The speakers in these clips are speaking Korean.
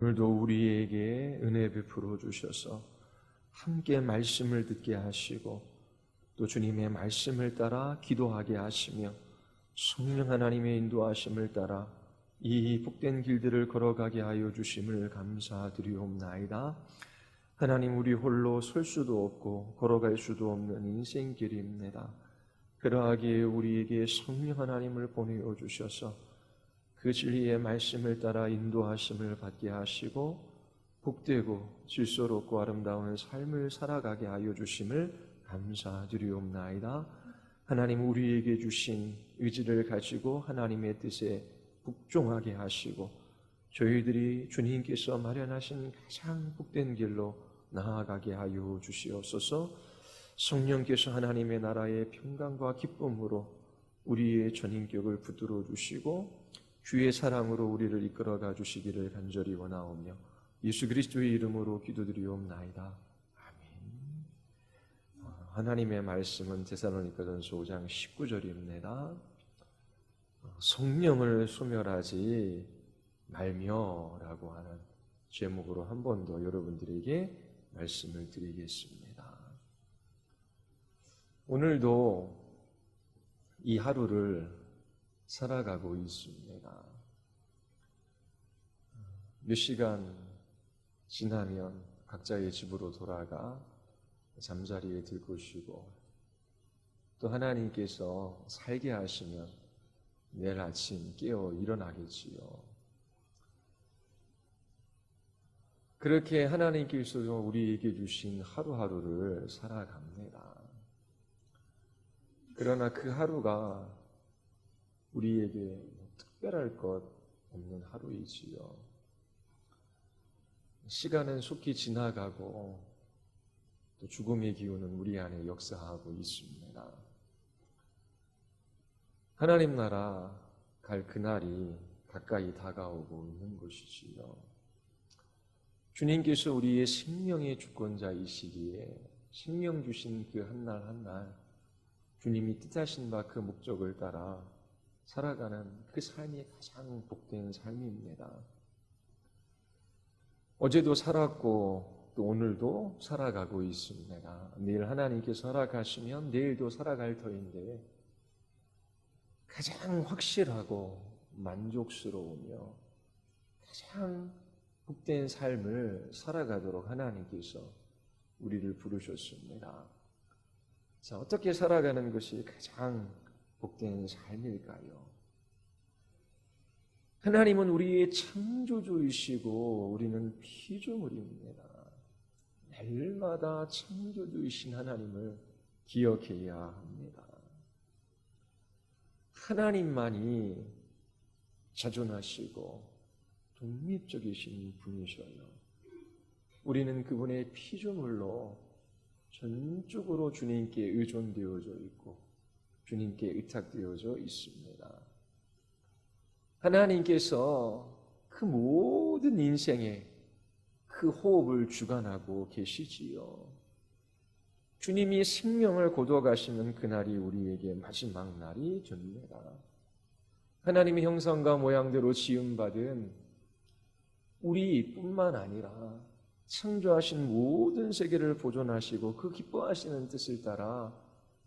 오늘도 우리에게 은혜 베풀어 주셔서 함께 말씀을 듣게 하시고 또 주님의 말씀을 따라 기도하게 하시며 성령 하나님의 인도하심을 따라 이 복된 길들을 걸어가게 하여 주심을 감사드리옵나이다. 하나님, 우리 홀로 설 수도 없고 걸어갈 수도 없는 인생길입니다. 그러하기에 우리에게 성령 하나님을 보내어 주셔서 그 진리의 말씀을 따라 인도하심을 받게 하시고 복되고 질서롭고 아름다운 삶을 살아가게 하여 주심을 감사드리옵나이다. 하나님, 우리에게 주신 의지를 가지고 하나님의 뜻에 복종하게 하시고 저희들이 주님께서 마련하신 가장 복된 길로 나아가게 하여 주시옵소서. 성령께서 하나님의 나라의 평강과 기쁨으로 우리의 전인격을 붙들어 주시고 주의 사랑으로 우리를 이끌어가 주시기를 간절히 원하오며 예수 그리스도의 이름으로 기도드리옵나이다. 아멘. 하나님의 말씀은 데살로니가전서 5장 19절입니다. 성령을 소멸하지 말며라고 하는 제목으로 한 번 더 여러분들에게 말씀을 드리겠습니다. 오늘도 이 하루를 살아가고 있습니다. 몇 시간 지나면 각자의 집으로 돌아가 잠자리에 들 것이고 또 하나님께서 살게 하시면 내일 아침 깨어 일어나겠지요. 그렇게 하나님께서 우리에게 주신 하루하루를 살아갑니다. 그러나 그 하루가 우리에게 특별할 것 없는 하루이지요. 시간은 속히 지나가고 또 죽음의 기운은 우리 안에 역사하고 있습니다. 하나님 나라 갈 그날이 가까이 다가오고 있는 것이지요. 주님께서 우리의 생명의 주권자이시기에 생명 주신 그 한날 한날 주님이 뜻하신 바 그 목적을 따라 살아가는 그 삶이 가장 복된 삶입니다. 어제도 살았고 또 오늘도 살아가고 있습니다. 내일 하나님께서 허락하시면 내일도 살아갈 터인데 가장 확실하고 만족스러우며 가장 복된 삶을 살아가도록 하나님께서 우리를 부르셨습니다. 자, 어떻게 살아가는 것이 가장 복된 삶일까요? 하나님은 우리의 창조주이시고 우리는 피조물입니다. 날마다 창조주이신 하나님을 기억해야 합니다. 하나님만이 자존하시고 독립적이신 분이셔요. 우리는 그분의 피조물로 전적으로 주님께 의존되어져 있고 주님께 의탁되어져 있습니다. 하나님께서 그 모든 인생에 그 호흡을 주관하고 계시지요. 주님이 생명을 거둬가시는 그날이 우리에게 마지막 날이 됩니다. 하나님의 형상과 모양대로 지음받은 우리뿐만 아니라 창조하신 모든 세계를 보존하시고 그 기뻐하시는 뜻을 따라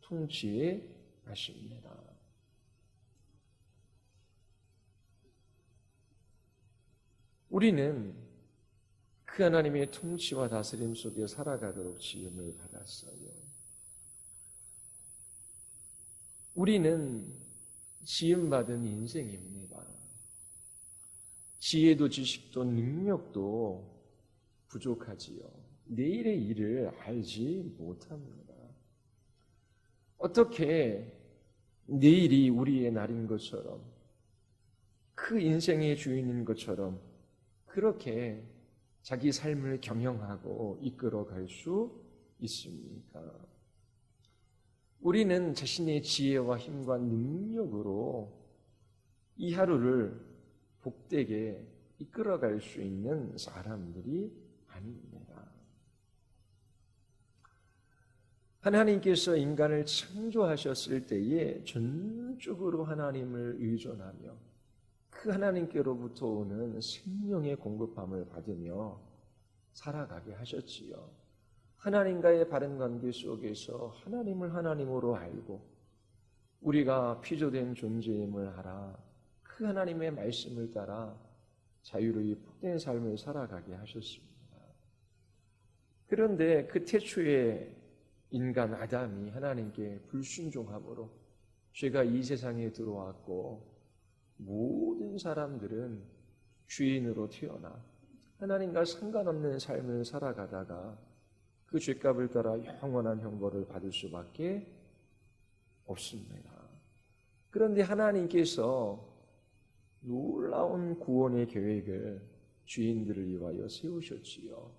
통치해 가십니다. 우리는 그 하나님의 통치와 다스림 속에 살아가도록 지음을 받았어요. 우리는 지음받은 인생입니다. 지혜도 지식도 능력도 부족하지요. 내일의 일을 알지 못합니다. 어떻게 내일이 우리의 날인 것처럼 그 인생의 주인인 것처럼 그렇게 자기 삶을 경영하고 이끌어갈 수 있습니까? 우리는 자신의 지혜와 힘과 능력으로 이 하루를 복되게 이끌어갈 수 있는 사람들이 아닙니다. 하나님께서 인간을 창조하셨을 때에 전적으로 하나님을 의존하며 그 하나님께로부터 오는 생명의 공급함을 받으며 살아가게 하셨지요. 하나님과의 바른 관계 속에서 하나님을 하나님으로 알고 우리가 피조된 존재임을 알아 그 하나님의 말씀을 따라 자유로이 복된 삶을 살아가게 하셨습니다. 그런데 그 태초에 인간 아담이 하나님께 불순종함으로 죄가 이 세상에 들어왔고 모든 사람들은 죄인으로 태어나 하나님과 상관없는 삶을 살아가다가 그 죄값을 따라 영원한 형벌을 받을 수밖에 없습니다. 그런데 하나님께서 놀라운 구원의 계획을 죄인들을 위하여 세우셨지요.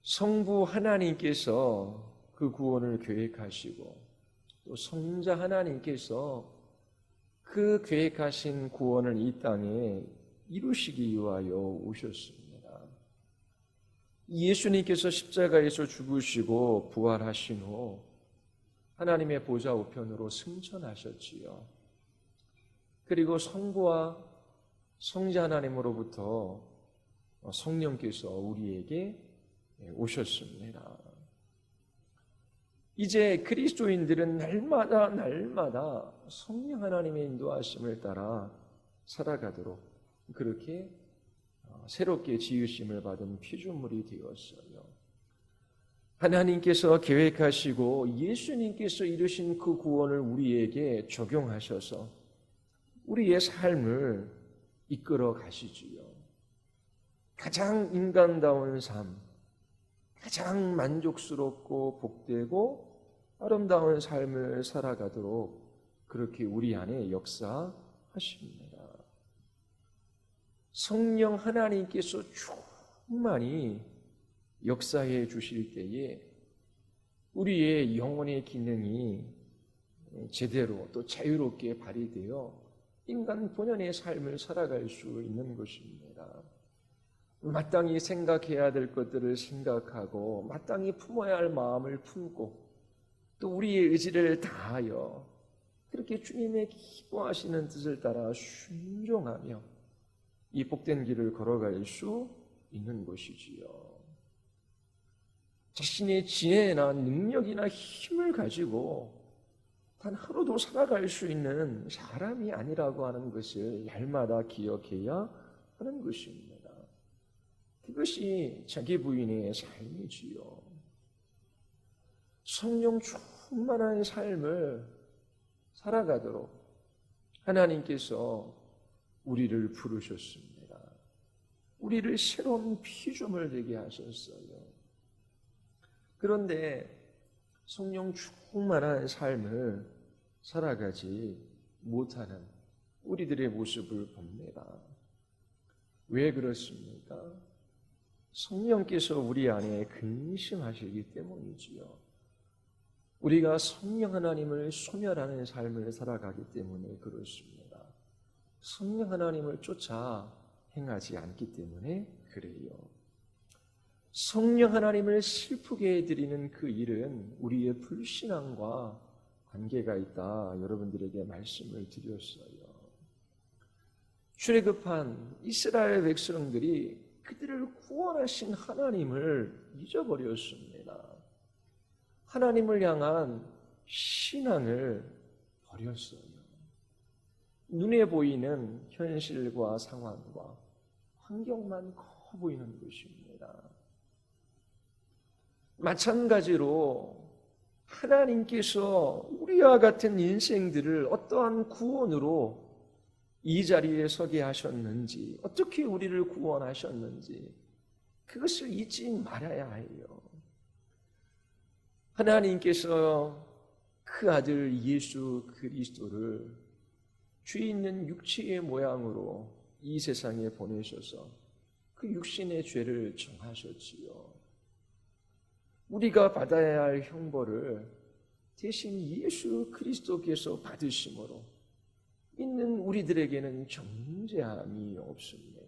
성부 하나님께서 그 구원을 계획하시고 또 성자 하나님께서 그 계획하신 구원을 이 땅에 이루시기 위하여 오셨습니다. 예수님께서 십자가에서 죽으시고 부활하신 후 하나님의 보좌 우편으로 승천하셨지요. 그리고 성부와 성자 하나님으로부터 성령께서 우리에게 오셨습니다. 이제 그리스도인들은 날마다 성령 하나님의 인도하심을 따라 살아가도록 그렇게 새롭게 지으심을 받은 피조물이 되었어요. 하나님께서 계획하시고 예수님께서 이루신 그 구원을 우리에게 적용하셔서 우리의 삶을 이끌어 가시지요. 가장 인간다운 삶, 가장 만족스럽고 복되고 아름다운 삶을 살아가도록 그렇게 우리 안에 역사하십니다. 성령 하나님께서 충만히 역사해 주실 때에 우리의 영혼의 기능이 제대로 또 자유롭게 발휘되어 인간 본연의 삶을 살아갈 수 있는 것입니다. 마땅히 생각해야 될 것들을 생각하고 마땅히 품어야 할 마음을 품고 또 우리의 의지를 다하여 그렇게 주님의 기뻐하시는 뜻을 따라 순종하며 이 복된 길을 걸어갈 수 있는 것이지요. 자신의 지혜나 능력이나 힘을 가지고 단 하루도 살아갈 수 있는 사람이 아니라고 하는 것을 날마다 기억해야 하는 것입니다. 그것이 자기 부인의 삶이지요. 성령 충만한 삶을 살아가도록 하나님께서 우리를 부르셨습니다. 우리를 새로운 피조물 되게 하셨어요. 그런데 성령 충만한 삶을 살아가지 못하는 우리들의 모습을 봅니다. 왜 그렇습니까? 성령께서 우리 안에 근심하시기 때문이지요. 우리가 성령 하나님을 소멸하는 삶을 살아가기 때문에 그렇습니다. 성령 하나님을 쫓아 행하지 않기 때문에 그래요. 성령 하나님을 슬프게 해드리는 그 일은 우리의 불신앙과 관계가 있다. 여러분들에게 말씀을 드렸어요. 출애굽한 이스라엘 백성들이 그들을 구원하신 하나님을 잊어버렸습니다. 하나님을 향한 신앙을 버렸어요. 눈에 보이는 현실과 상황과 환경만 커 보이는 것입니다. 마찬가지로 하나님께서 우리와 같은 인생들을 어떠한 구원으로 이 자리에 서게 하셨는지, 어떻게 우리를 구원하셨는지 그것을 잊지 말아야 해요. 하나님께서 그 아들 예수 그리스도를 죄 있는 육체의 모양으로 이 세상에 보내셔서 그 육신의 죄를 정하셨지요. 우리가 받아야 할 형벌을 대신 예수 그리스도께서 받으심으로 믿는 우리들에게는 정죄함이 없습니다.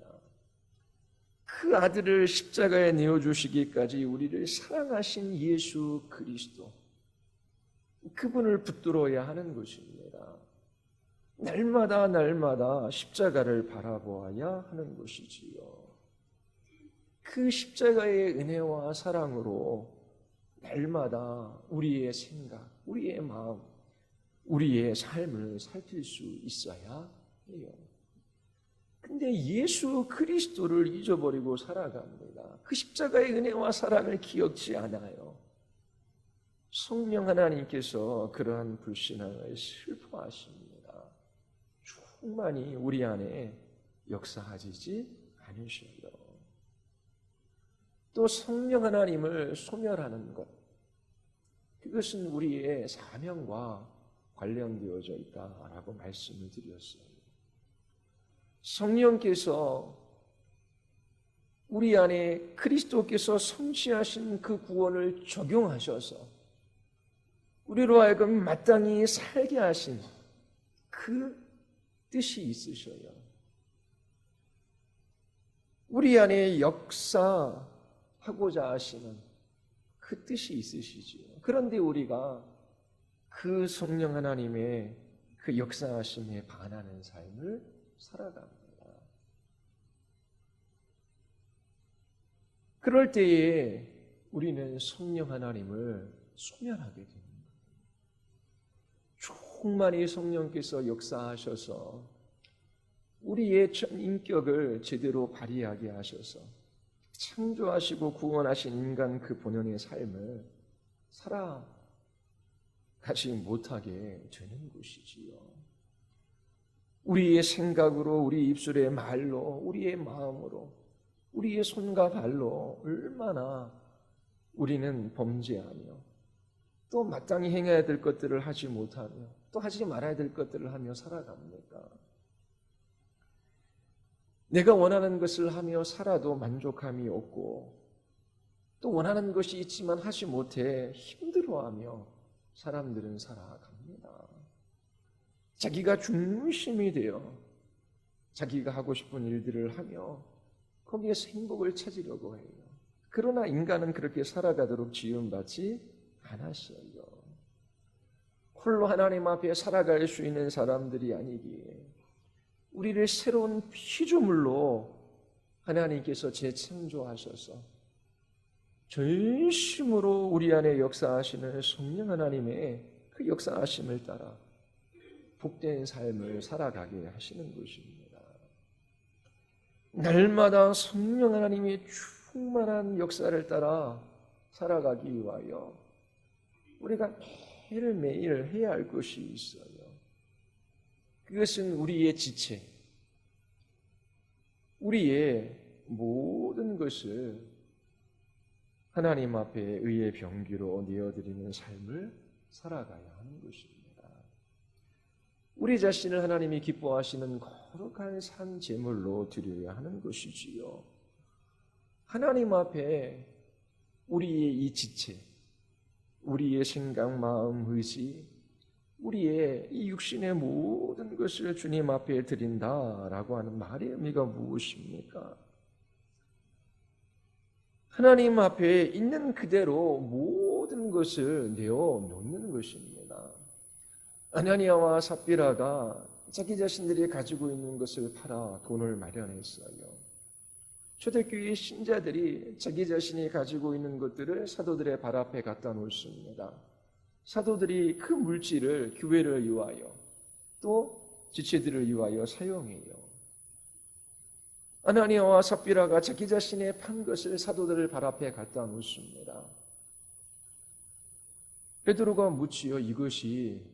그 아들을 십자가에 내어주시기까지 우리를 사랑하신 예수 그리스도, 그분을 붙들어야 하는 것입니다. 날마다 날마다 십자가를 바라보아야 하는 것이지요. 그 십자가의 은혜와 사랑으로 날마다 우리의 생각, 우리의 마음, 우리의 삶을 살필 수 있어야 해요. 근데 예수 그리스도를 잊어버리고 살아갑니다. 그 십자가의 은혜와 사랑을 기억지 않아요. 성령 하나님께서 그러한 불신앙을 슬퍼하십니다. 충만히 우리 안에 역사하시지 않으셔요. 또 성령 하나님을 소멸하는 것, 그것은 우리의 사명과 관련되어져 있다라고 말씀을 드렸어요. 성령께서 우리 안에 그리스도께서 성취하신 그 구원을 적용하셔서 우리로 하여금 마땅히 살게 하신 그 뜻이 있으셔요. 우리 안에 역사하고자 하시는 그 뜻이 있으시지요. 그런데 우리가 그 성령 하나님의 그 역사하심에 반하는 삶을 살아갑니다. 그럴 때에 우리는 성령 하나님을 소멸하게 됩니다. 충만히 성령께서 역사하셔서 우리의 전 인격을 제대로 발휘하게 하셔서 창조하시고 구원하신 인간 그 본연의 삶을 살아가지 못하게 되는 것이지요. 우리의 생각으로, 우리 입술의 말로, 우리의 마음으로, 우리의 손과 발로 얼마나 우리는 범죄하며 또 마땅히 행해야 될 것들을 하지 못하며 또 하지 말아야 될 것들을 하며 살아갑니까? 내가 원하는 것을 하며 살아도 만족함이 없고 또 원하는 것이 있지만 하지 못해 힘들어하며 사람들은 살아갑니다. 자기가 중심이 되어 자기가 하고 싶은 일들을 하며 거기에서 행복을 찾으려고 해요. 그러나 인간은 그렇게 살아가도록 지음받지 않았어요. 홀로 하나님 앞에 살아갈 수 있는 사람들이 아니기에 우리를 새로운 피조물로 하나님께서 재창조하셔서 전심으로 우리 안에 역사하시는 성령 하나님의 그 역사하심을 따라 복된 삶을 살아가게 하시는 것입니다. 날마다 성령 하나님의 충만한 역사를 따라 살아가기 위하여 우리가 매일매일 해야 할 것이 있어요. 그것은 우리의 지체, 우리의 모든 것을 하나님 앞에 의의 병기로 내어드리는 삶을 살아가야 하는 것입니다. 우리 자신을 하나님이 기뻐하시는 거룩한 산 제물로 드려야 하는 것이지요. 하나님 앞에 우리의 이 지체, 우리의 생각, 마음, 의지, 우리의 이 육신의 모든 것을 주님 앞에 드린다라고 하는 말의 의미가 무엇입니까? 하나님 앞에 있는 그대로 모든 것을 내어놓는 것입니다. 아나니아와 삽비라가 자기 자신들이 가지고 있는 것을 팔아 돈을 마련했어요. 초대교회 신자들이 자기 자신이 가지고 있는 것들을 사도들의 발 앞에 갖다 놓습니다. 사도들이 그 물질을 교회를 위하여 또 지체들을 위하여 사용해요. 아나니아와 삽비라가 자기 자신의 판 것을 사도들의 발 앞에 갖다 놓습니다. 베드로가 묻지요. 이것이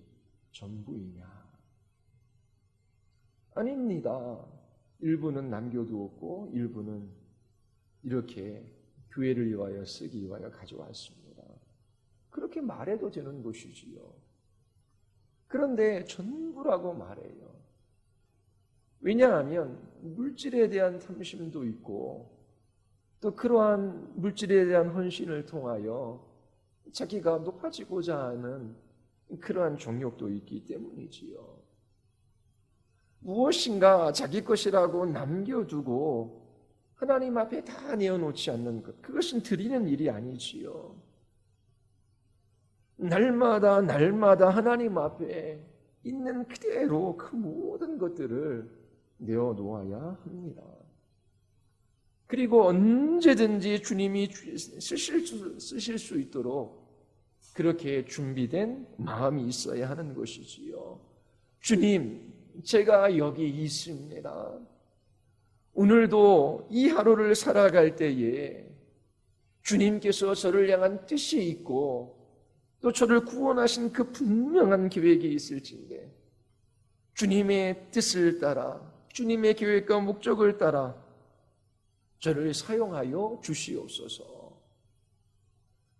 전부이냐? 아닙니다. 일부는 남겨두었고 일부는 이렇게 교회를 위하여 쓰기 위하여 가져왔습니다. 그렇게 말해도 되는 것이지요. 그런데 전부라고 말해요. 왜냐하면 물질에 대한 탐심도 있고 또 그러한 물질에 대한 헌신을 통하여 자기가 높아지고자 하는 그러한 정욕도 있기 때문이지요. 무엇인가 자기 것이라고 남겨두고 하나님 앞에 다 내어놓지 않는 것, 그것은 드리는 일이 아니지요. 날마다 하나님 앞에 있는 그대로 그 모든 것들을 내어놓아야 합니다. 그리고 언제든지 주님이 쓰실 수 있도록 그렇게 준비된 마음이 있어야 하는 것이지요. 주님, 제가 여기 있습니다. 오늘도 이 하루를 살아갈 때에 주님께서 저를 향한 뜻이 있고 또 저를 구원하신 그 분명한 계획이 있을진데 주님의 뜻을 따라 주님의 계획과 목적을 따라 저를 사용하여 주시옵소서.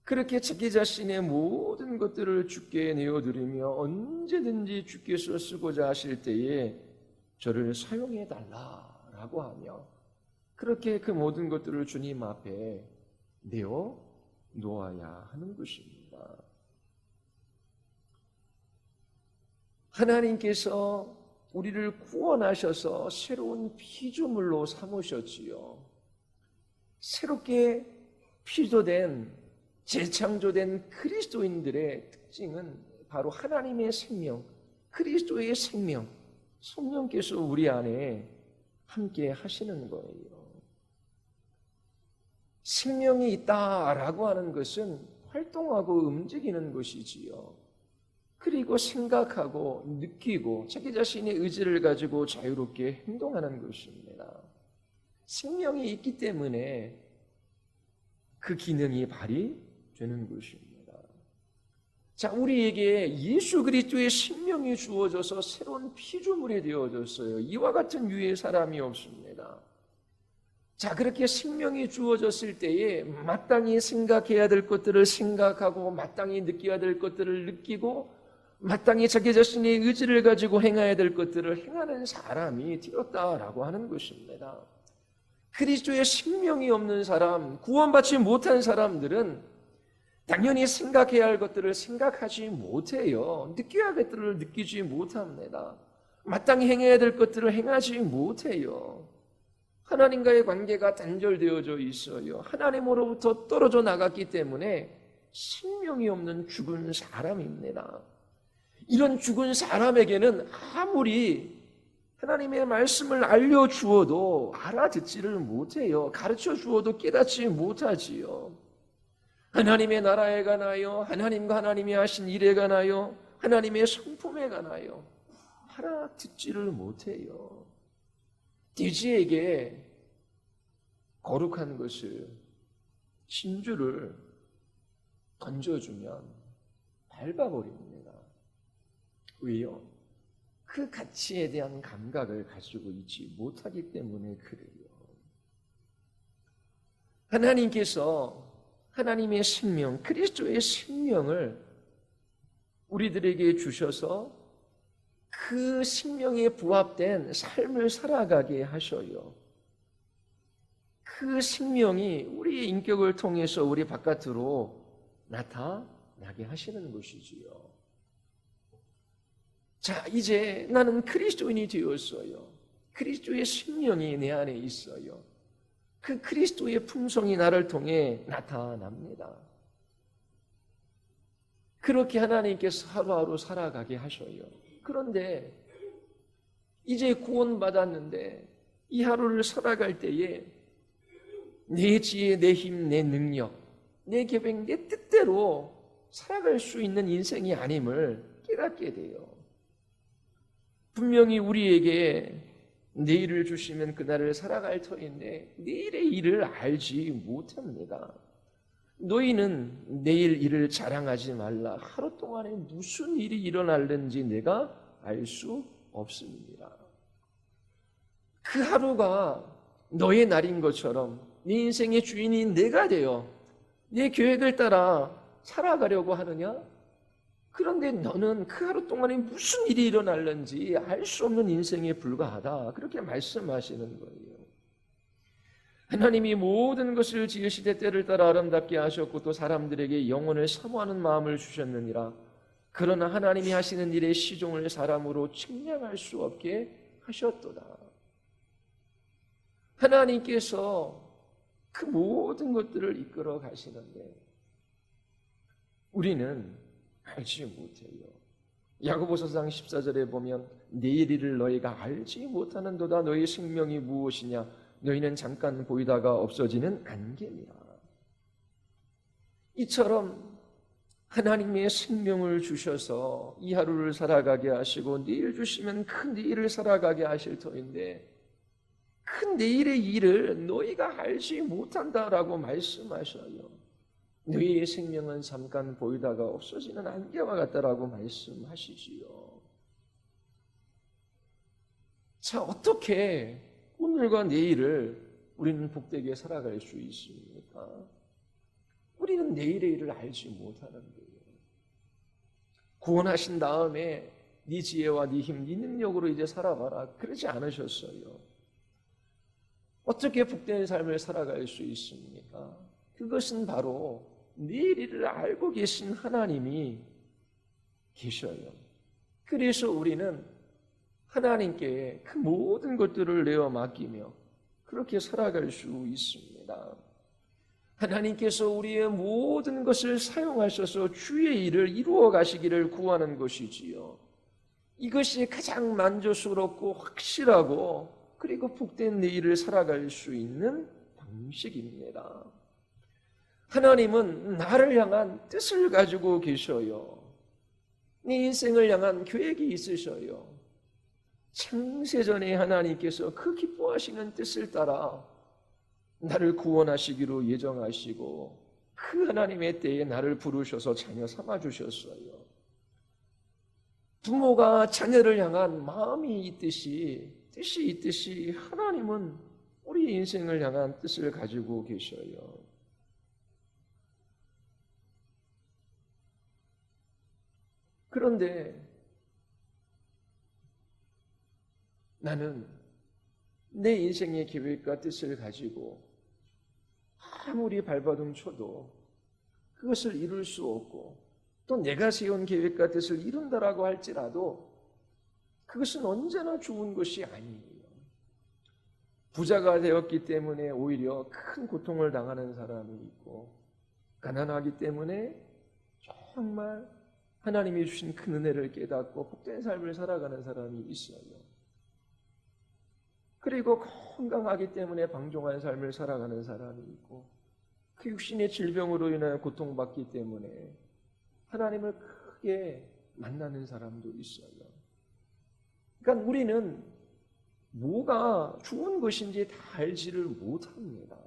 그렇게 자기 자신의 모든 것들을 주께 내어드리며 언제든지 주께서 쓰고자 하실 때에 저를 사용해 달라라고 하며 그렇게 그 모든 것들을 주님 앞에 내어 놓아야 하는 것입니다. 하나님께서 우리를 구원하셔서 새로운 피조물로 삼으셨지요. 새롭게 피조된 재창조된 그리스도인들의 특징은 바로 하나님의 생명, 그리스도의 생명, 성령께서 우리 안에 함께 하시는 거예요. 생명이 있다라고 하는 것은 활동하고 움직이는 것이지요. 그리고 생각하고 느끼고 자기 자신의 의지를 가지고 자유롭게 행동하는 것입니다. 생명이 있기 때문에 그 기능이 발휘되는 것입니다. 자, 우리에게 예수 그리스도의 생명이 주어져서 새로운 피조물이 되어졌어요. 이와 같은 유의 사람이 없습니다. 자, 그렇게 생명이 주어졌을 때에 마땅히 생각해야 될 것들을 생각하고 마땅히 느껴야 될 것들을 느끼고 마땅히 자기 자신의 의지를 가지고 행해야 될 것들을 행하는 사람이 되었다라고 하는 것입니다. 그리스도의 생명이 없는 사람, 구원받지 못한 사람들은 당연히 생각해야 할 것들을 생각하지 못해요. 느껴야 할 것들을 느끼지 못합니다. 마땅히 행해야 될 것들을 행하지 못해요. 하나님과의 관계가 단절되어져 있어요. 하나님으로부터 떨어져 나갔기 때문에 생명이 없는 죽은 사람입니다. 이런 죽은 사람에게는 아무리 하나님의 말씀을 알려주어도 알아듣지를 못해요. 가르쳐 주어도 깨닫지 못하지요. 하나님의 나라에 관하여 하나님과 하나님이 하신 일에 관하여 하나님의 성품에 관하여 알아듣지를 못해요. 돼지에게 거룩한 것을 진주를 던져주면 밟아버립니다. 왜요? 그 가치에 대한 감각을 가지고 있지 못하기 때문에 그래요. 하나님께서 하나님의 생명, 그리스도의 생명을 우리들에게 주셔서 그 생명에 부합된 삶을 살아가게 하셔요. 그 생명이 우리의 인격을 통해서 우리 바깥으로 나타나게 하시는 것이지요. 자, 이제 나는 그리스도인이 되었어요. 그리스도의 생명이 내 안에 있어요. 그 그리스도의 품성이 나를 통해 나타납니다. 그렇게 하나님께서 하루하루 살아가게 하셔요. 그런데 이제 구원받았는데 이 하루를 살아갈 때에 내 지혜, 내 힘, 내 능력, 내 계획, 내 뜻대로 살아갈 수 있는 인생이 아님을 깨닫게 돼요. 분명히 우리에게 내일을 주시면 그날을 살아갈 터인데 내일의 일을 알지 못합니다. 너희는 내일 일을 자랑하지 말라. 하루 동안에 무슨 일이 일어날는지 내가 알 수 없습니다. 그 하루가 너의 날인 것처럼 네 인생의 주인인 내가 되어 네 계획을 따라 살아가려고 하느냐? 그런데 너는 그 하루 동안에 무슨 일이 일어날는지 알 수 없는 인생에 불과하다. 그렇게 말씀하시는 거예요. 하나님이 모든 것을 지으시되 때를 따라 아름답게 하셨고 또 사람들에게 영혼을 사모하는 마음을 주셨느니라. 그러나 하나님이 하시는 일의 시종을 사람으로 측량할 수 없게 하셨도다. 하나님께서 그 모든 것들을 이끌어 가시는데 우리는 알지 못해요. 야고보서 4장 14절에 보면 내일 일을 너희가 알지 못하는도다. 너희 생명이 무엇이냐? 너희는 잠깐 보이다가 없어지는 안개니라. 이처럼 하나님의 생명을 주셔서 이 하루를 살아가게 하시고 내일 주시면 큰 내일을 살아가게 하실 터인데 큰 내일의 일을 너희가 알지 못한다라고 말씀하셔요. 너희의 생명은 잠깐 보이다가 없어지는 안개와 같다라고 말씀하시지요. 자, 어떻게 오늘과 내일을 우리는 복되게 살아갈 수 있습니까? 우리는 내일의 일을 알지 못하는 거예요. 구원하신 다음에 네 지혜와 네 힘, 네 능력으로 이제 살아봐라. 그러지 않으셨어요. 어떻게 복된 삶을 살아갈 수 있습니까? 그것은 바로 내일 일을 알고 계신 하나님이 계셔요. 그래서 우리는 하나님께 그 모든 것들을 내어 맡기며 그렇게 살아갈 수 있습니다. 하나님께서 우리의 모든 것을 사용하셔서 주의 일을 이루어 가시기를 구하는 것이지요. 이것이 가장 만족스럽고 확실하고 그리고 복된 내일을 살아갈 수 있는 방식입니다. 하나님은 나를 향한 뜻을 가지고 계셔요. 네 인생을 향한 계획이 있으셔요. 창세전에 하나님께서 그 기뻐하시는 뜻을 따라 나를 구원하시기로 예정하시고 그 하나님의 때에 나를 부르셔서 자녀 삼아주셨어요. 부모가 자녀를 향한 마음이 있듯이 뜻이 있듯이 하나님은 우리 인생을 향한 뜻을 가지고 계셔요. 그런데 나는 내 인생의 계획과 뜻을 가지고 아무리 발버둥 쳐도 그것을 이룰 수 없고 또 내가 세운 계획과 뜻을 이룬다라고 할지라도 그것은 언제나 좋은 것이 아니에요. 부자가 되었기 때문에 오히려 큰 고통을 당하는 사람이 있고 가난하기 때문에 정말 하나님이 주신 큰 은혜를 깨닫고 복된 삶을 살아가는 사람이 있어요. 그리고 건강하기 때문에 방종한 삶을 살아가는 사람이 있고 그 육신의 질병으로 인하여 고통받기 때문에 하나님을 크게 만나는 사람도 있어요. 그러니까 우리는 뭐가 좋은 것인지 다 알지를 못합니다.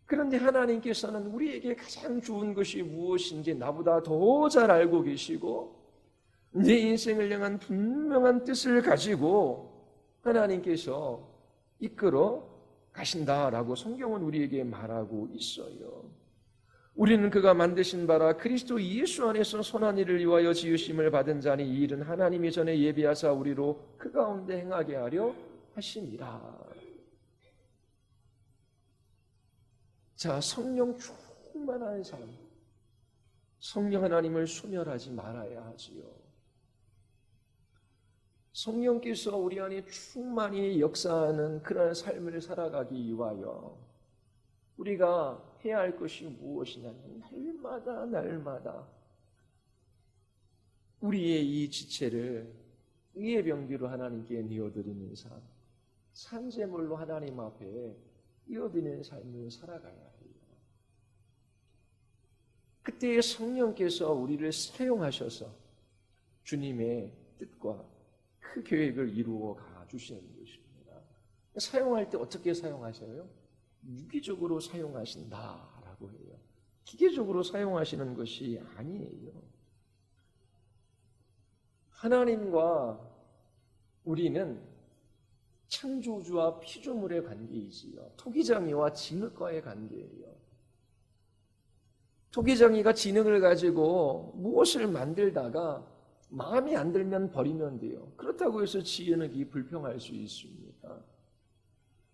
그런데 하나님께서는 우리에게 가장 좋은 것이 무엇인지 나보다 더 잘 알고 계시고 내 인생을 향한 분명한 뜻을 가지고 하나님께서 이끌어 가신다라고 성경은 우리에게 말하고 있어요. 우리는 그가 만드신 바라 그리스도 예수 안에서 선한 일을 위하여 지으심을 받은 자니 이 일은 하나님이 전에 예비하사 우리로 그 가운데 행하게 하려 하심이라. 자, 성령 충만한 삶, 성령 하나님을 소멸하지 말아야 하지요. 성령께서 우리 안에 충만히 역사하는 그런 삶을 살아가기 위하여 우리가 해야 할 것이 무엇이냐면 날마다 우리의 이 지체를 의의 병기로 하나님께 내어드리는 삶, 산제물로 하나님 앞에 이어드리는 삶을 살아가야 해요. 그때 성령께서 우리를 사용하셔서 주님의 뜻과 그 계획을 이루어 가주시는 것입니다. 사용할 때 어떻게 사용하셔요? 유기적으로 사용하신다라고 해요. 기계적으로 사용하시는 것이 아니에요. 하나님과 우리는 창조주와 피조물의 관계이지요. 토기장이와 진흙과의 관계예요. 토기장이가 진흙을 가지고 무엇을 만들다가 마음에 안 들면 버리면 돼요. 그렇다고 해서 진흙이 불평할 수 있습니까?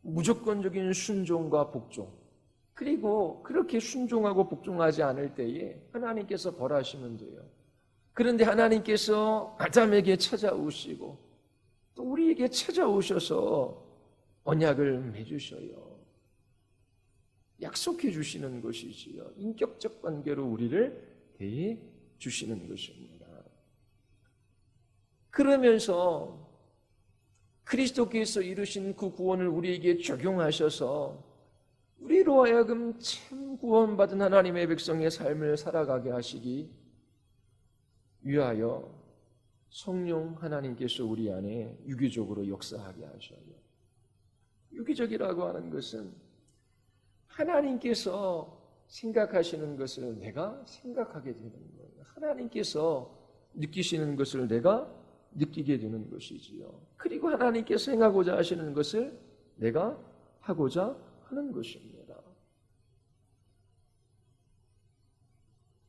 무조건적인 순종과 복종, 그리고 그렇게 순종하고 복종하지 않을 때에 하나님께서 벌하시면 돼요. 그런데 하나님께서 아담에게 찾아오시고 또 우리에게 찾아오셔서 언약을 맺으셔요. 약속해 주시는 것이지요. 인격적 관계로 우리를 대해 주시는 것입니다. 그러면서 그리스도께서 이루신 그 구원을 우리에게 적용하셔서 우리로 하여금 참 구원받은 하나님의 백성의 삶을 살아가게 하시기 위하여 성령 하나님께서 우리 안에 유기적으로 역사하게 하셔요. 유기적이라고 하는 것은 하나님께서 생각하시는 것을 내가 생각하게 되는 거예요. 하나님께서 느끼시는 것을 내가 느끼게 되는 것이지요. 그리고 하나님께서 행하고자 하시는 것을 내가 하고자 하는 것입니다.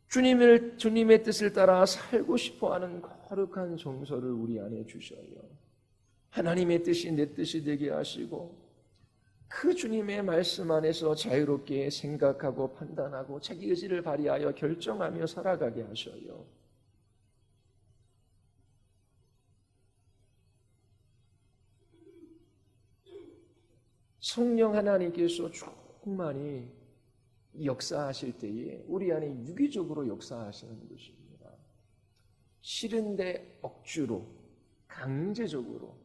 주님의 뜻을 따라 살고 싶어하는 거룩한 정서를 우리 안에 주셔요. 하나님의 뜻이 내 뜻이 되게 하시고 그 주님의 말씀 안에서 자유롭게 생각하고 판단하고 자기 의지를 발휘하여 결정하며 살아가게 하셔요. 성령 하나님께서 충만히 역사하실 때에 우리 안에 유기적으로 역사하시는 것입니다. 싫은데 억지로, 강제적으로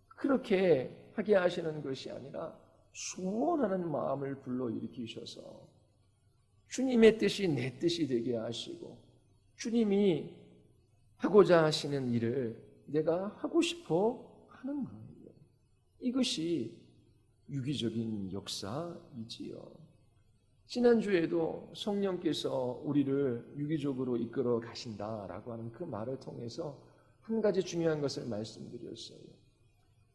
그렇게 하게 하시는 것이 아니라 소원하는 마음을 불러일으키셔서 주님의 뜻이 내 뜻이 되게 하시고 주님이 하고자 하시는 일을 내가 하고 싶어 하는 거예요. 이것이 유기적인 역사이지요. 지난주에도 성령께서 우리를 유기적으로 이끌어 가신다라고 하는 그 말을 통해서 한 가지 중요한 것을 말씀드렸어요.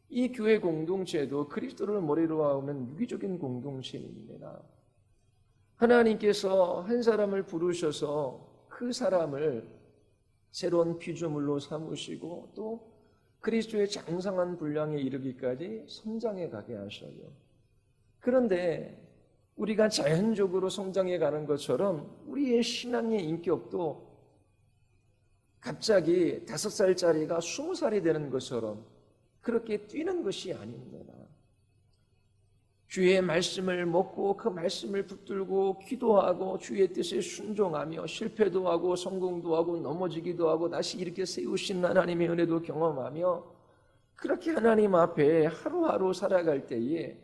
이 교회 공동체도 그리스도를 머리로 하는 유기적인 공동체입니다. 하나님께서 한 사람을 부르셔서 그 사람을 새로운 피조물로 삼으시고 또 그리스도의 장성한 분량에 이르기까지 성장해 가게 하셔요. 그런데 우리가 자연적으로 성장해 가는 것처럼 우리의 신앙의 인격도 갑자기 5살짜리가 20살이 되는 것처럼 그렇게 뛰는 것이 아닙니다. 주의 말씀을 먹고 그 말씀을 붙들고 기도하고 주의 뜻에 순종하며 실패도 하고 성공도 하고 넘어지기도 하고 다시 이렇게 세우신 하나님의 은혜도 경험하며 그렇게 하나님 앞에 하루하루 살아갈 때에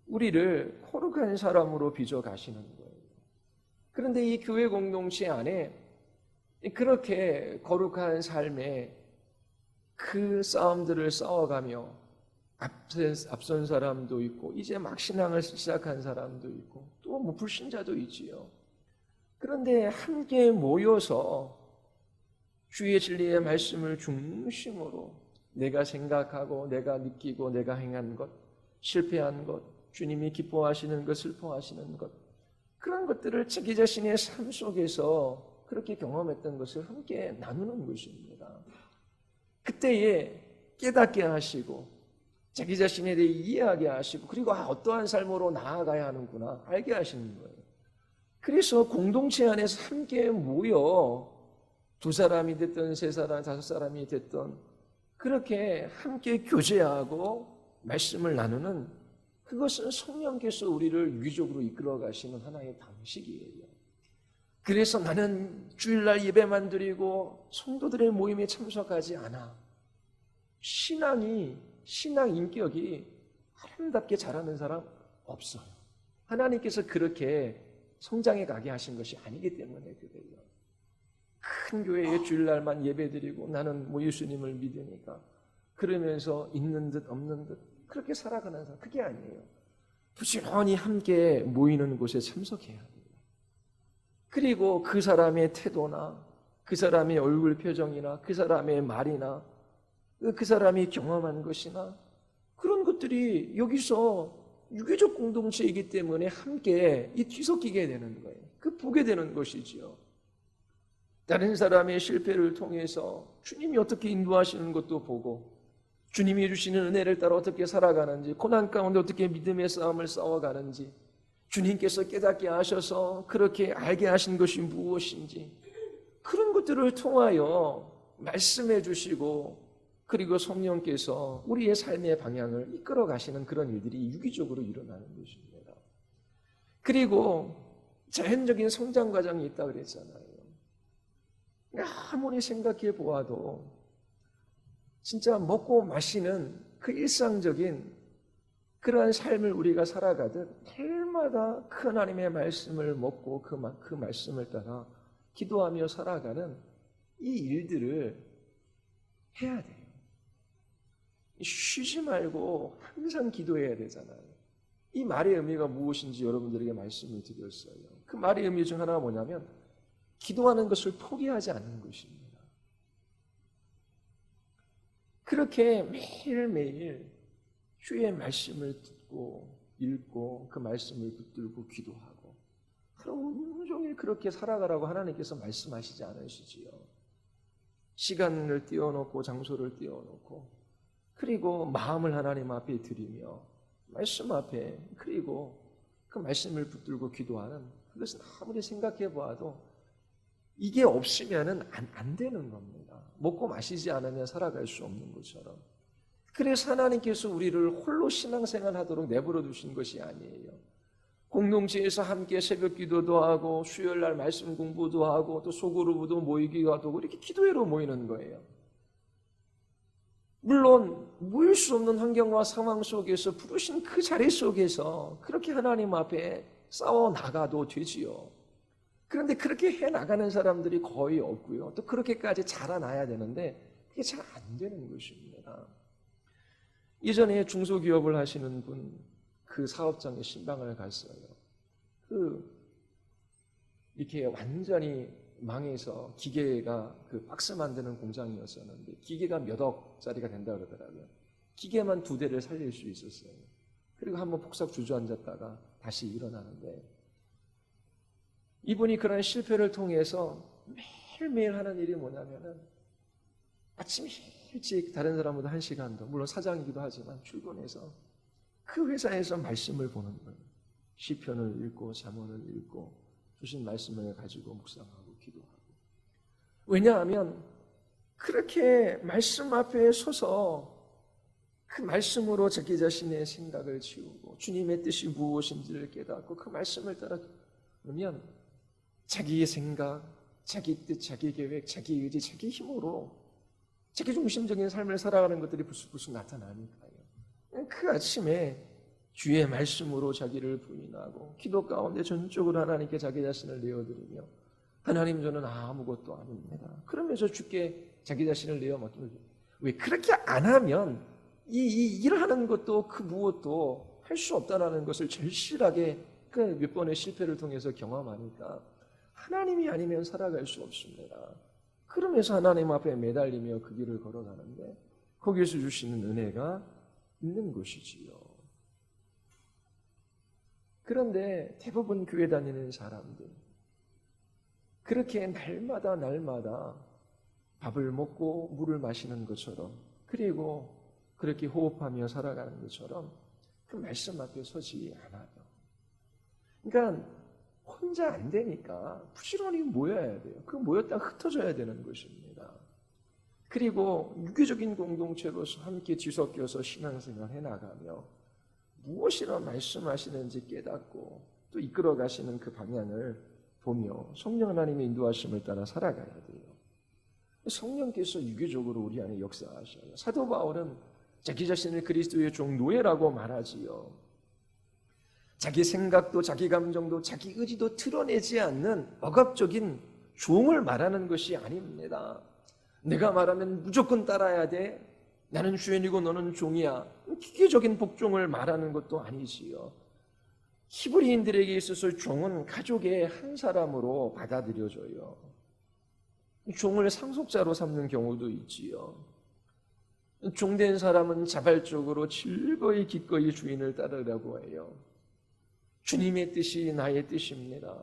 우리를 거룩한 사람으로 빚어가시는 거예요. 그런데 이 교회 공동체 안에 그렇게 거룩한 삶에 그 싸움들을 싸워가며 앞선 사람도 있고 이제 막 신앙을 시작한 사람도 있고 또 뭐 불신자도 있지요. 그런데 함께 모여서 주의 진리의 말씀을 중심으로 내가 생각하고 내가 느끼고 내가 행한 것, 실패한 것, 주님이 기뻐하시는 것, 슬퍼하시는 것 그런 것들을 자기 자신의 삶 속에서 그렇게 경험했던 것을 함께 나누는 것입니다. 그때에 깨닫게 하시고 자기 자신에 대해 이해하게 하시고 그리고 어떠한 삶으로 나아가야 하는구나 알게 하시는 거예요. 그래서 공동체 안에서 함께 모여 2사람이 됐든 3사람, 5사람이 됐든 그렇게 함께 교제하고 말씀을 나누는 그것은 성령께서 우리를 유기적으로 이끌어 가시는 하나의 방식이에요. 그래서 나는 주일날 예배만 드리고 성도들의 모임에 참석하지 않아. 신앙 인격이 아름답게 자라는 사람 없어요. 하나님께서 그렇게 성장해 가게 하신 것이 아니기 때문에 그래요. 큰 교회에 주일날만 예배드리고 나는 뭐 예수님을 믿으니까 그러면서 있는 듯 없는 듯 그렇게 살아가는 사람 그게 아니에요. 부지런히 함께 모이는 곳에 참석해야 돼요. 그리고 그 사람의 태도나 그 사람의 얼굴 표정이나 그 사람의 말이나 그 사람이 경험한 것이나 그런 것들이 여기서 유교적 공동체이기 때문에 함께 뒤섞이게 되는 거예요. 그 보게 되는 것이지요. 다른 사람의 실패를 통해서 주님이 어떻게 인도하시는 것도 보고 주님이 주시는 은혜를 따라 어떻게 살아가는지 고난 가운데 어떻게 믿음의 싸움을 싸워가는지 주님께서 깨닫게 하셔서 그렇게 알게 하신 것이 무엇인지 그런 것들을 통하여 말씀해 주시고 그리고 성령께서 우리의 삶의 방향을 이끌어 가시는 그런 일들이 유기적으로 일어나는 것입니다. 그리고 자연적인 성장 과정이 있다고 그랬잖아요. 아무리 생각해 보아도 진짜 먹고 마시는 그 일상적인 그러한 삶을 우리가 살아가듯 날마다 그 하나님의 말씀을 먹고 그 말씀을 따라 기도하며 살아가는 이 일들을 해야 돼요. 쉬지 말고 항상 기도해야 되잖아요. 이 말의 의미가 무엇인지 여러분들에게 말씀을 드렸어요. 그 말의 의미 중 하나가 뭐냐면 기도하는 것을 포기하지 않는 것입니다. 그렇게 매일매일 주의 말씀을 듣고 읽고 그 말씀을 붙들고 기도하고 하루 온종일 그렇게 살아가라고 하나님께서 말씀하시지 않으시지요. 시간을 띄워놓고 장소를 띄워놓고 그리고 마음을 하나님 앞에 드리며 말씀 앞에 그리고 그 말씀을 붙들고 기도하는 그것은 아무리 생각해 보아도 이게 없으면은 안 되는 겁니다. 먹고 마시지 않으면 살아갈 수 없는 것처럼. 그래서 하나님께서 우리를 홀로 신앙생활 하도록 내버려 두신 것이 아니에요. 공동체에서 함께 새벽 기도도 하고 수요일날 말씀 공부도 하고 또 소그룹도 모이기도 하고 이렇게 기도회로 모이는 거예요. 물론 모일 수 없는 환경과 상황 속에서 부르신 그 자리 속에서 그렇게 하나님 앞에 싸워 나가도 되지요. 그런데 그렇게 해 나가는 사람들이 거의 없고요. 또 그렇게까지 자라나야 되는데 그게 잘 안 되는 것입니다. 예전에 중소기업을 하시는 분 그 사업장에 신방을 갔어요. 이렇게 완전히 망해서 기계가 그 박스 만드는 공장이었었는데 기계가 몇 억짜리가 된다 그러더라고요. 기계만 2대를 살릴 수 있었어요. 그리고 한번 폭삭 주저앉았다가 다시 일어나는데 이분이 그런 실패를 통해서 매일매일 하는 일이 뭐냐면은 아침 일찍 다른 사람보다 1시간 더, 물론 사장이기도 하지만 출근해서 그 회사에서 말씀을 보는 거예요. 시편을 읽고 잠언을 읽고 주신 말씀을 가지고 묵상하고 기도하고. 왜냐하면 그렇게 말씀 앞에 서서 그 말씀으로 자기 자신의 생각을 지우고 주님의 뜻이 무엇인지를 깨닫고 그 말씀을 따라 그러면 자기의 생각, 자기 뜻, 자기 계획, 자기 의지, 자기 힘으로 자기 중심적인 삶을 살아가는 것들이 불쑥불쑥 나타나니까요. 그 아침에 주의 말씀으로 자기를 부인하고 기도 가운데 전적으로 하나님께 자기 자신을 내어드리며 하나님 저는 아무것도 아닙니다. 그러면서 주께 자기 자신을 내어 맡기면 왜 그렇게 안 하면 이 일하는 것도 그 무엇도 할 수 없다는 것을 절실하게 그 몇 번의 실패를 통해서 경험하니까 하나님이 아니면 살아갈 수 없습니다. 그러면서 하나님 앞에 매달리며 그 길을 걸어가는데 거기에서 주시는 은혜가 있는 것이지요. 그런데 대부분 교회 다니는 사람들 그렇게 날마다 밥을 먹고 물을 마시는 것처럼 그리고 그렇게 호흡하며 살아가는 것처럼 그 말씀 앞에 서지 않아요. 그러니까 혼자 안 되니까 부지런히 모여야 돼요. 그 모였다가 흩어져야 되는 것입니다. 그리고 유교적인 공동체로서 함께 뒤섞여서 신앙생활 해나가며 무엇이라 말씀하시는지 깨닫고 또 이끌어 가시는 그 방향을 보며 성령 하나님의 인도하심을 따라 살아가야 돼요. 성령께서 유교적으로 우리 안에 역사하셔요. 사도 바울은 자기 자신을 그리스도의 종 노예라고 말하지요. 자기 생각도 자기 감정도 자기 의지도 드러내지 않는 억압적인 종을 말하는 것이 아닙니다. 내가 말하면 무조건 따라야 돼. 나는 주인이고 너는 종이야. 기계적인 복종을 말하는 것도 아니지요. 히브리인들에게 있어서 종은 가족의 한 사람으로 받아들여져요. 종을 상속자로 삼는 경우도 있지요. 종된 사람은 자발적으로 즐거이 기꺼이 주인을 따르려고 해요. 주님의 뜻이 나의 뜻입니다.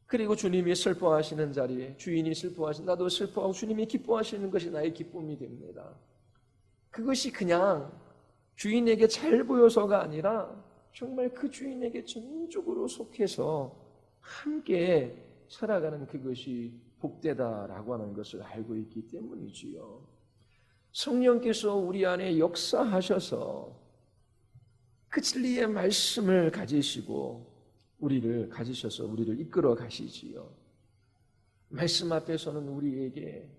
그리고 주님이 슬퍼하시는 자리에 주인이 나도 슬퍼하고 주님이 기뻐하시는 것이 나의 기쁨이 됩니다. 그것이 그냥 주인에게 잘 보여서가 아니라 정말 그 주인에게 전적으로 속해서 함께 살아가는 그것이 복되다라고 하는 것을 알고 있기 때문이지요. 성령께서 우리 안에 역사하셔서 그 진리의 말씀을 가지셔서 우리를 이끌어 가시지요. 말씀 앞에서는 우리에게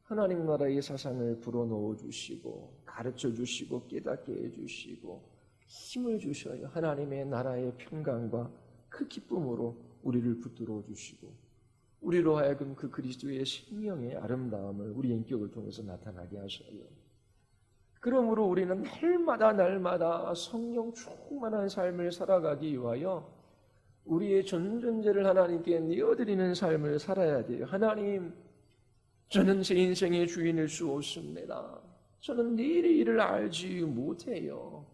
하나님 나라의 사상을 불어넣어 주시고 가르쳐 주시고 깨닫게 해주시고 힘을 주셔요. 하나님의 나라의 평강과 그 기쁨으로 우리를 붙들어 주시고 우리로 하여금 그 그리스도의 생명의 아름다움을 우리 인격을 통해서 나타나게 하셔요. 그러므로 우리는 날마다 성령 충만한 삶을 살아가기 위하여 우리의 전존재를 하나님께 내어드리는 삶을 살아야 돼요. 하나님, 저는 제 인생의 주인일 수 없습니다. 저는 내일의 일을 알지 못해요.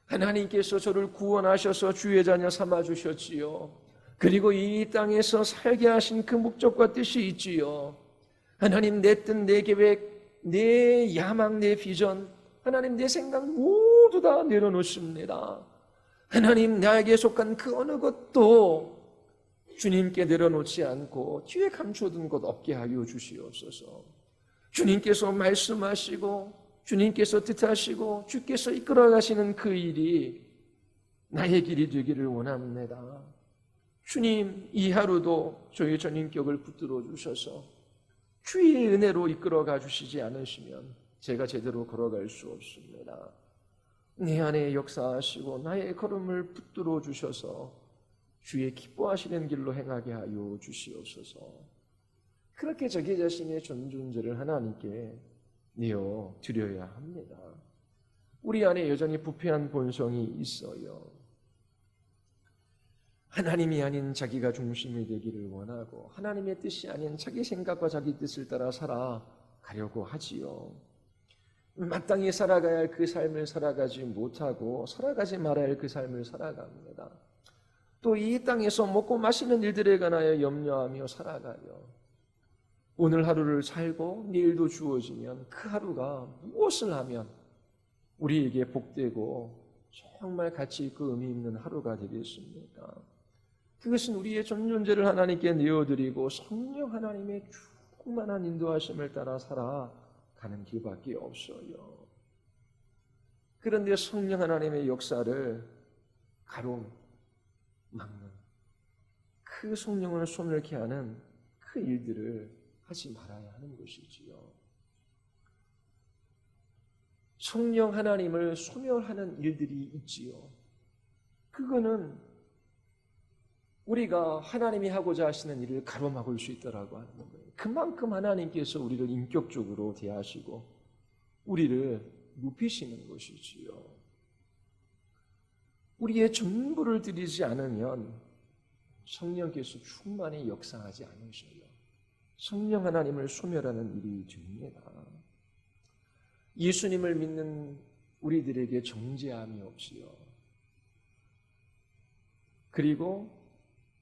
하나님께서 저를 구원하셔서 주의 자녀 삼아주셨지요. 그리고 이 땅에서 살게 하신 그 목적과 뜻이 있지요. 하나님, 내 뜻, 내 계획, 내 야망, 내 비전, 하나님, 내 생각 모두 다 내려놓습니다. 하나님, 나에게 속한 그 어느 것도 주님께 내려놓지 않고 뒤에 감춰둔 것 없게 하여 주시옵소서. 주님께서 말씀하시고 주님께서 뜻하시고 주께서 이끌어가시는 그 일이 나의 길이 되기를 원합니다. 주님, 이 하루도 저희 전인격을 붙들어 주셔서 주의 은혜로 이끌어가 주시지 않으시면 제가 제대로 걸어갈 수 없습니다. 내 안에 역사하시고 나의 걸음을 붙들어 주셔서 주의 기뻐하시는 길로 행하게 하여 주시옵소서. 그렇게 자기 자신의 존재를 하나님께 내어 드려야 합니다. 우리 안에 여전히 부패한 본성이 있어요. 하나님이 아닌 자기가 중심이 되기를 원하고 하나님의 뜻이 아닌 자기 생각과 자기 뜻을 따라 살아가려고 하지요. 마땅히 살아가야 할 그 삶을 살아가지 못하고 살아가지 말아야 할 그 삶을 살아갑니다. 또 이 땅에서 먹고 마시는 일들에 관하여 염려하며 살아가요. 오늘 하루를 살고 내일도 주어지면 그 하루가 무엇을 하면 우리에게 복되고 정말 가치 있고 의미 있는 하루가 되겠습니까? 그것은 우리의 존재를 하나님께 내어드리고 성령 하나님의 충만한 인도하심을 따라 살아가는 길밖에 없어요. 그런데 성령 하나님의 역사를 가로막는 그 성령을 소멸케 하는 그 일들을 하지 말아야 하는 것이지요. 성령 하나님을 소멸하는 일들이 있지요. 그거는 우리가 하나님이 하고자 하시는 일을 가로막을 수 있다라고 하는 거예요. 그만큼 하나님께서 우리를 인격적으로 대하시고 우리를 높이시는 것이지요. 우리의 전부를 드리지 않으면 성령께서 충만히 역사하지 않으셔요. 성령 하나님을 소멸하는 일이 됩니다. 예수님을 믿는 우리들에게 정죄함이 없지요. 그리고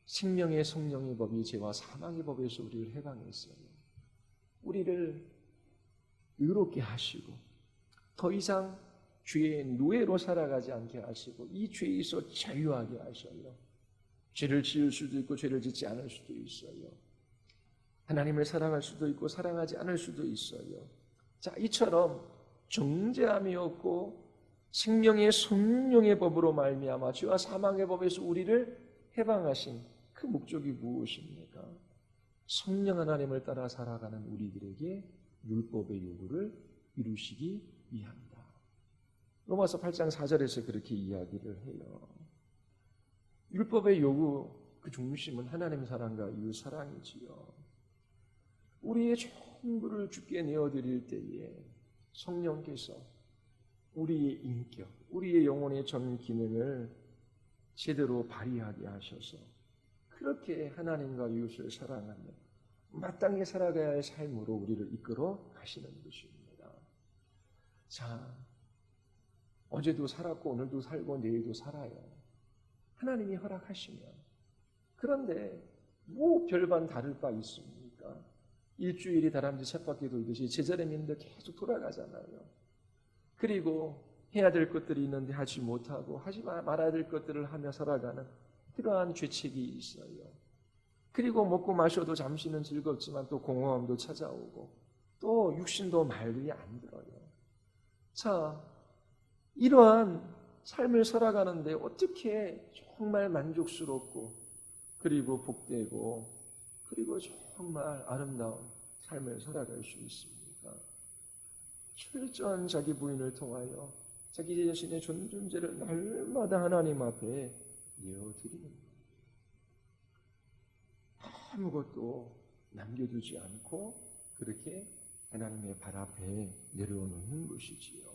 생명의 성령의 법이 죄와 사망의 법에서 우리를 해방했어요. 우리를 의롭게 하시고 더 이상 죄의 노예로 살아가지 않게 하시고 이 죄에서 자유하게 하셔요. 죄를 지을 수도 있고 죄를 짓지 않을 수도 있어요. 하나님을 사랑할 수도 있고 사랑하지 않을 수도 있어요. 자, 이처럼 정죄함이 없고 생명의 성령의 법으로 말미암아 죄와 사망의 법에서 우리를 해방하신 그 목적이 무엇입니까? 성령 하나님을 따라 살아가는 우리들에게 율법의 요구를 이루시기 위함이다. 로마서 8장 4절에서 그렇게 이야기를 해요. 율법의 요구 그 중심은 하나님 사랑과 이웃 사랑이지요. 우리의 전부를 주께 내어드릴 때에 성령께서 우리의 인격, 우리의 영혼의 전 기능을 제대로 발휘하게 하셔서 그렇게 하나님과 이웃을 사랑하며 마땅히 살아가야 할 삶으로 우리를 이끌어 가시는 것입니다. 자, 어제도 살았고 오늘도 살고 내일도 살아요. 하나님이 허락하시면. 그런데 뭐 별반 다를 바 있습니까? 일주일이 다람쥐 쳇바퀴 돌듯이 제자리민들 계속 돌아가잖아요. 그리고 해야 될 것들이 있는데 하지 못하고 하지 말아야 될 것들을 하며 살아가는 그러한 죄책이 있어요. 그리고 먹고 마셔도 잠시는 즐겁지만 또 공허함도 찾아오고 또 육신도 말들이 안 들어요. 자, 이러한 삶을 살아가는데 어떻게 정말 만족스럽고 그리고 복되고 그리고 정말 아름다운 삶을 살아갈 수 있습니까? 철저한 자기 부인을 통하여 자기 자신의 존재를 날마다 하나님 앞에 내어드리는 것. 아무것도 남겨두지 않고 그렇게 하나님의 발 앞에 내려놓는 것이지요.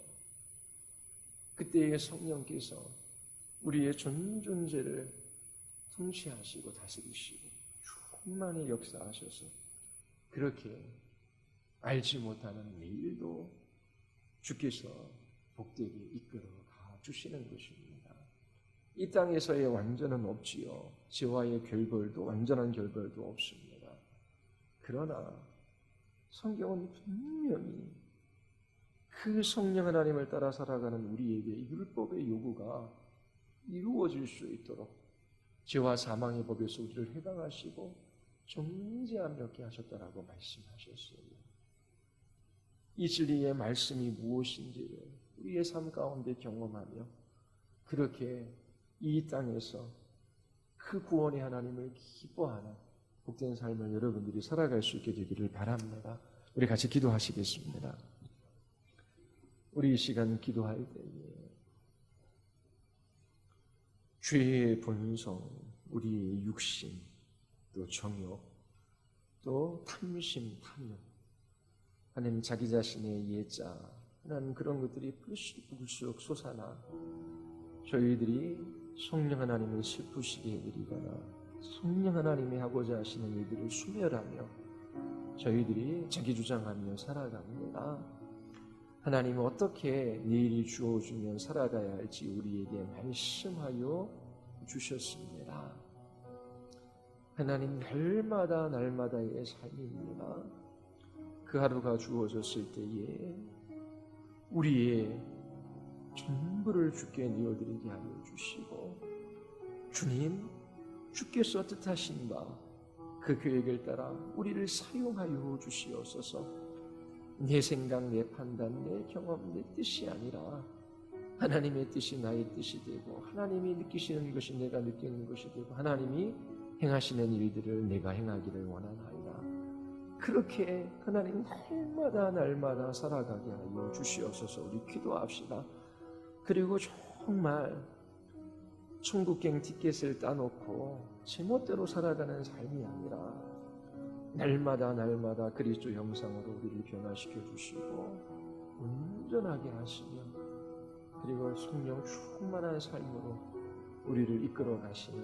그때의 성령께서 우리의 전 존재를 통치하시고 다스리시고 충만히 역사하셔서 그렇게 알지 못하는 내일도 주께서 복되게 이끌어 가 주시는 것입니다. 이 땅에서의 완전은 없지요. 죄와의 결벌도 완전한 결벌도 없습니다. 그러나 성경은 분명히 그 성령 하나님을 따라 살아가는 우리에게 율법의 요구가 이루어질 수 있도록 죄와 사망의 법에서 우리를 해방하시고 정죄함없게 하셨다라고 말씀하셨어요. 이 진리의 말씀이 무엇인지를 우리의 삶 가운데 경험하며 그렇게 이 땅에서 그 구원의 하나님을 기뻐하는 복된 삶을 여러분들이 살아갈 수 있게 되기를 바랍니다. 우리 같이 기도하시겠습니다. 우리 이 시간 기도할 때에 죄의 본성, 우리의 육신, 또 정욕, 또 탐심, 탐욕, 하나님 자기 자신의 예자, 하나님 그런 것들이 불쑥 솟아나 저희들이 성령 하나님을 슬프시게 해드리거나 성령 하나님이 하고자 하시는 일들을 수멸하며 저희들이 자기 주장하며 살아갑니다. 하나님은 어떻게 내일이 주어지면 살아가야 할지 우리에게 말씀하여 주셨습니다. 하나님 날마다의 삶입니다. 그 하루가 주어졌을 때에 우리의 전부를 주께 내어드리게 하여 주시고 주님, 주께서 뜻하신 바 그 계획을 따라 우리를 사용하여 주시옵소서. 내 생각, 내 판단, 내 경험, 내 뜻이 아니라 하나님의 뜻이 나의 뜻이 되고 하나님이 느끼시는 것이 내가 느끼는 것이 되고 하나님이 행하시는 일들을 내가 행하기를 원하나이다. 그렇게 하나님 날마다 살아가게 하여 주시옵소서. 우리 기도합시다. 그리고 정말 천국행 티켓을 따놓고 제멋대로 살아가는 삶이 아니라 날마다 그리스도 형상으로 우리를 변화시켜 주시고 온전하게 하시며 그리고 성령 충만한 삶으로 우리를 이끌어 가시는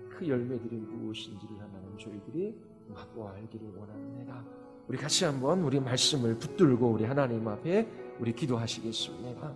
그 열매들이 무엇인지를 하나님 저희들이 맛보아 알기를 원합니다. 우리 같이 한번 우리 말씀을 붙들고 우리 하나님 앞에 우리 기도하시겠습니다.